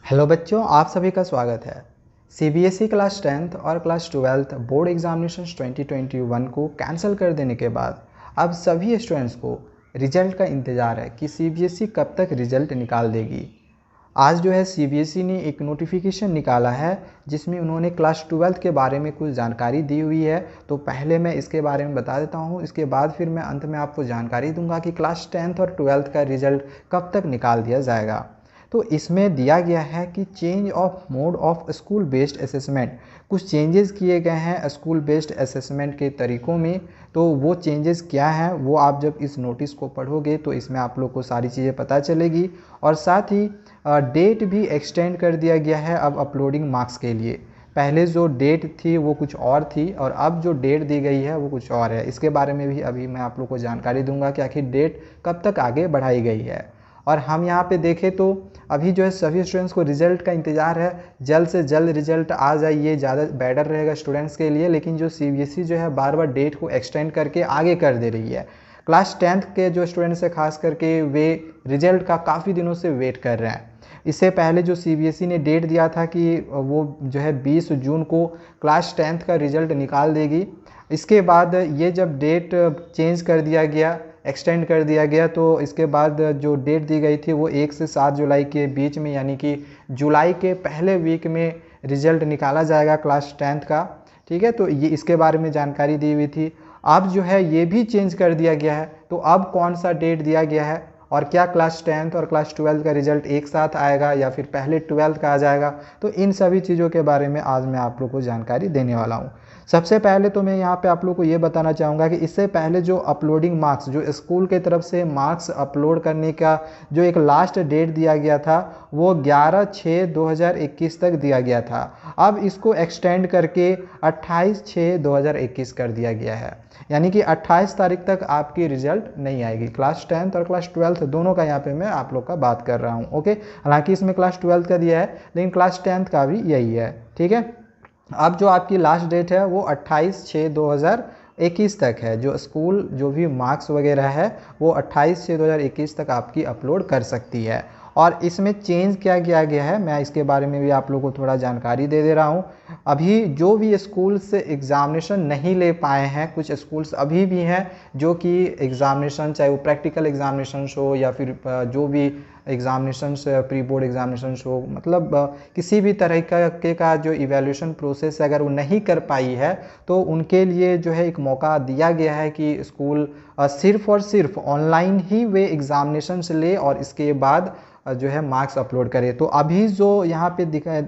Hello बच्चों, आप सभी का स्वागत है। सीबीएसई क्लास 10th और क्लास 12th बोर्ड एग्जामिनेशंस 2021 को कैंसिल कर देने के बाद अब सभी स्टूडेंट्स को रिजल्ट का इंतज़ार है कि सीबीएसई कब तक रिजल्ट निकाल देगी। आज जो है सीबीएसई ने एक नोटिफिकेशन निकाला है जिसमें उन्होंने क्लास 12th के बारे में कुछ जानकारी दी हुई है। तो पहले मैं इसके बारे में बता देता हूँ, इसके बाद फिर मैं अंत में आपको जानकारी दूंगा कि क्लास 10th और 12th का रिजल्ट कब तक निकाल दिया जाएगा। तो इसमें दिया गया है कि change of mode of school based assessment, कुछ चेंजेस किए गए हैं स्कूल बेस्ड असेसमेंट के तरीक़ों में। तो वो चेंजेस क्या हैं वो आप जब इस नोटिस को पढ़ोगे तो इसमें आप लोग को सारी चीज़ें पता चलेगी। और साथ ही डेट भी एक्सटेंड कर दिया गया है अब अपलोडिंग मार्क्स के लिए। पहले जो डेट थी वो कुछ और थी और अब जो डेट दी गई है वो कुछ और है। इसके बारे में भी अभी मैं आप लोग को जानकारी दूंगा कि आखिर डेट कब तक आगे बढ़ाई गई है। और हम यहाँ पे देखें तो अभी जो है सभी स्टूडेंट्स को रिजल्ट का इंतज़ार है, जल्द से जल्द रिजल्ट आ जाए ये ज़्यादा बेटर रहेगा स्टूडेंट्स के लिए। लेकिन जो सीबीएसई जो है बार बार डेट को एक्सटेंड करके आगे कर दे रही है। क्लास 10th के जो स्टूडेंट्स है खास करके वे रिजल्ट का काफ़ी दिनों से वेट कर रहे हैं। इससे पहले जो सीबीएसई ने डेट दिया था कि वो जो है 20 जून को क्लास 10th का रिजल्ट निकाल देगी। इसके बाद ये जब डेट चेंज कर दिया गया, एक्सटेंड कर दिया गया, तो इसके बाद जो डेट दी गई थी वो 1 से 7 जुलाई के बीच में, यानी कि जुलाई के पहले वीक में रिजल्ट निकाला जाएगा क्लास 10th का। ठीक है, तो ये इसके बारे में जानकारी दी हुई थी। अब जो है ये भी चेंज कर दिया गया है। तो अब कौन सा डेट दिया गया है और क्या क्लास 10th और क्लास 12th का रिजल्ट एक साथ आएगा या फिर पहले 12th का आ जाएगा, तो इन सभी चीज़ों के बारे में आज मैं आप लोग को जानकारी देने वाला हूँ। सबसे पहले तो मैं यहाँ पे आप लोग को ये बताना चाहूँगा कि इससे पहले जो अपलोडिंग मार्क्स, जो स्कूल के तरफ से मार्क्स अपलोड करने का जो एक लास्ट डेट दिया गया था वो 11/6/2021 तक दिया गया था। अब इसको एक्सटेंड करके 28/6/2021 कर दिया गया है, यानी कि 28 तारीख तक आपकी रिजल्ट नहीं आएगी। क्लास 10th और क्लास 12th दोनों का यहाँ पे मैं आप लोग का बात कर रहा हूँ। ओके, हालांकि इसमें क्लास 12th का दिया है लेकिन क्लास 10th का भी यही है। ठीक है, अब जो आपकी लास्ट डेट है वो 28/6/2021 तक है। जो स्कूल जो भी मार्क्स वगैरह है वो 28/6/2021 तक आपकी अपलोड कर सकती है। और इसमें चेंज क्या किया गया है मैं इसके बारे में भी आप लोगों को थोड़ा जानकारी दे रहा हूँ। अभी जो भी स्कूल्स एग्ज़ामिनेशन नहीं ले पाए हैं, कुछ स्कूल्स अभी भी हैं जो कि एग्ज़ामिनेशन, चाहे वो प्रैक्टिकल एग्ज़ामिनेशन हो या फिर जो भी एग्ज़ामिनेशंस, प्री बोर्ड एग्ज़ामिनेशंस हो, मतलब किसी भी तरह का जो इवैल्यूएशन प्रोसेस अगर वो नहीं कर पाई है तो उनके लिए जो है एक मौका दिया गया है कि स्कूल सिर्फ़ और सिर्फ ऑनलाइन ही वे एग्ज़ामिनेशंस ले और इसके बाद जो है मार्क्स अपलोड करे। तो अभी जो यहाँ पे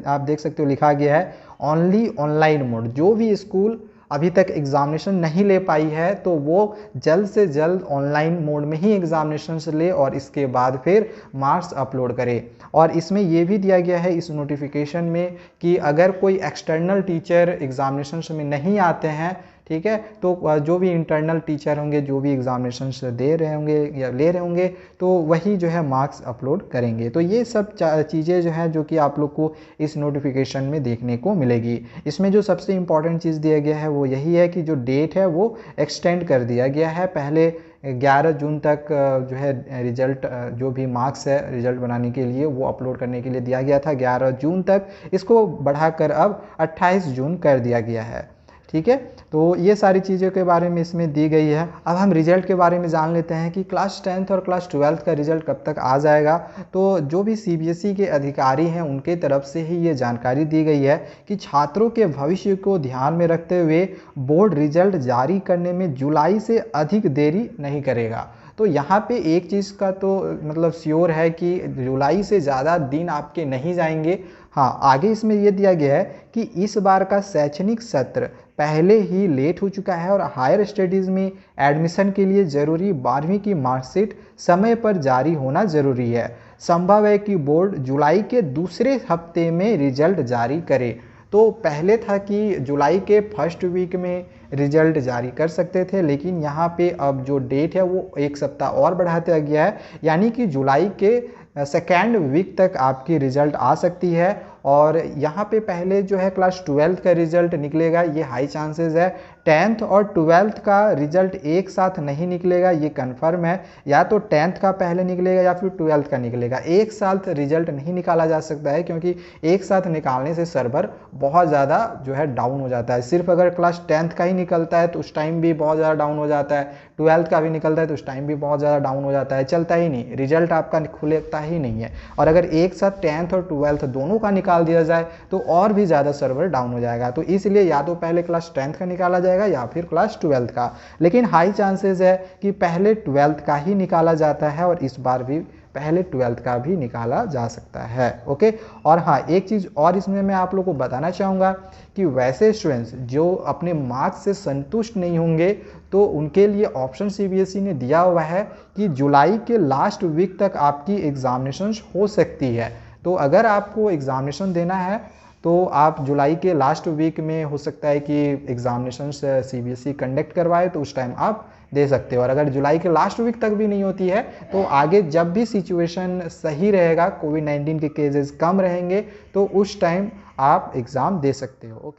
आप देख सकते हो लिखा गया है ओनली ऑनलाइन मोड। जो भी स्कूल अभी तक एग्ज़ामिनेशन नहीं ले पाई है तो वो जल्द से जल्द ऑनलाइन मोड में ही एग्ज़ामिनेशन ले और इसके बाद फिर मार्क्स अपलोड करे। और इसमें ये भी दिया गया है इस नोटिफिकेशन में कि अगर कोई एक्सटर्नल टीचर एग्ज़ामिनेशन में नहीं आते हैं, ठीक है, तो जो भी इंटरनल टीचर होंगे जो भी एग्ज़ामिनेशंस दे रहे होंगे या ले रहे होंगे तो वही जो है मार्क्स अपलोड करेंगे। तो ये सब चीज़ें जो हैं जो कि आप लोग को इस नोटिफिकेशन में देखने को मिलेगी। इसमें जो सबसे इम्पॉर्टेंट चीज़ दिया गया है वो यही है कि जो डेट है वो एक्सटेंड कर दिया गया है। पहले 11 जून तक जो है रिजल्ट, जो भी मार्क्स है रिजल्ट बनाने के लिए वो अपलोड करने के लिए दिया गया था 11 जून तक, इसको बढ़ाकर अब 28 जून कर दिया गया है। ठीक है, तो ये सारी चीज़ों के बारे में इसमें दी गई है। अब हम रिजल्ट के बारे में जान लेते हैं कि क्लास 10th और क्लास 12th का रिजल्ट कब तक आ जाएगा। तो जो भी सीबीएसई के अधिकारी हैं उनके तरफ से ही ये जानकारी दी गई है कि छात्रों के भविष्य को ध्यान में रखते हुए बोर्ड रिजल्ट जारी करने में जुलाई से अधिक देरी नहीं करेगा। तो यहाँ पे एक चीज़ का तो मतलब श्योर है कि जुलाई से ज़्यादा दिन आपके नहीं जाएंगे। हाँ, आगे इसमें यह दिया गया है कि इस बार का शैक्षणिक सत्र पहले ही लेट हो चुका है और हायर स्टडीज़ में एडमिशन के लिए ज़रूरी 12वीं की मार्कशीट समय पर जारी होना ज़रूरी है। संभव है कि बोर्ड जुलाई के दूसरे हफ्ते में रिजल्ट जारी करे। तो पहले था कि जुलाई के फर्स्ट वीक में रिजल्ट जारी कर सकते थे, लेकिन यहाँ पे अब जो डेट है वो एक सप्ताह और बढ़ा दिया गया है, यानी कि जुलाई के सेकेंड वीक तक आपकी रिजल्ट आ सकती है। और यहाँ पे पहले जो है क्लास 12th का रिजल्ट निकलेगा, ये हाई चांसेस है। 10th और 12th का रिजल्ट एक साथ नहीं निकलेगा, ये कन्फर्म है। या तो 10th का पहले निकलेगा या फिर 12th का निकलेगा, एक साथ रिजल्ट नहीं निकाला जा सकता है, क्योंकि एक साथ निकालने से सर्वर बहुत ज़्यादा जो है डाउन हो जाता है। सिर्फ अगर क्लास 10th का ही निकलता है तो उस टाइम भी बहुत ज़्यादा डाउन हो जाता है, 12th का भी निकलता है तो उस टाइम भी बहुत ज़्यादा डाउन हो जाता है, चलता ही नहीं, रिजल्ट आपका खुलता ही नहीं है। और अगर एक साथ 10th और 12th दोनों का निकाल दिया जाए तो और भी ज़्यादा सर्वर डाउन हो जाएगा। तो इसलिए या तो पहले क्लास 10th का निकाला जाएगा या फिर क्लास 12th का, लेकिन हाई चांसेस है कि पहले 12th का ही निकाला जाता है, और इस बार भी पहले 12th का भी निकाला जा सकता है। ओके, और हाँ एक चीज़ और इसमें मैं आप लोगों को बताना चाहूँगा कि वैसे स्टूडेंट्स जो अपने मार्क्स से संतुष्ट नहीं होंगे तो उनके लिए ऑप्शन सीबीएसई ने दिया हुआ है कि जुलाई के लास्ट वीक तक आपकी एग्जामिनेशन हो सकती है। तो अगर आपको एग्जामिनेशन देना है तो आप जुलाई के लास्ट वीक में हो सकता है कि एग्जामिनेशन सीबीएसई कंडक्ट करवाए, तो उस टाइम आप दे सकते हो। और अगर जुलाई के लास्ट वीक तक भी नहीं होती है तो आगे जब भी सिचुएशन सही रहेगा, कोविड-19 के केसेस कम रहेंगे, तो उस टाइम आप एग्ज़ाम दे सकते हो। ओके।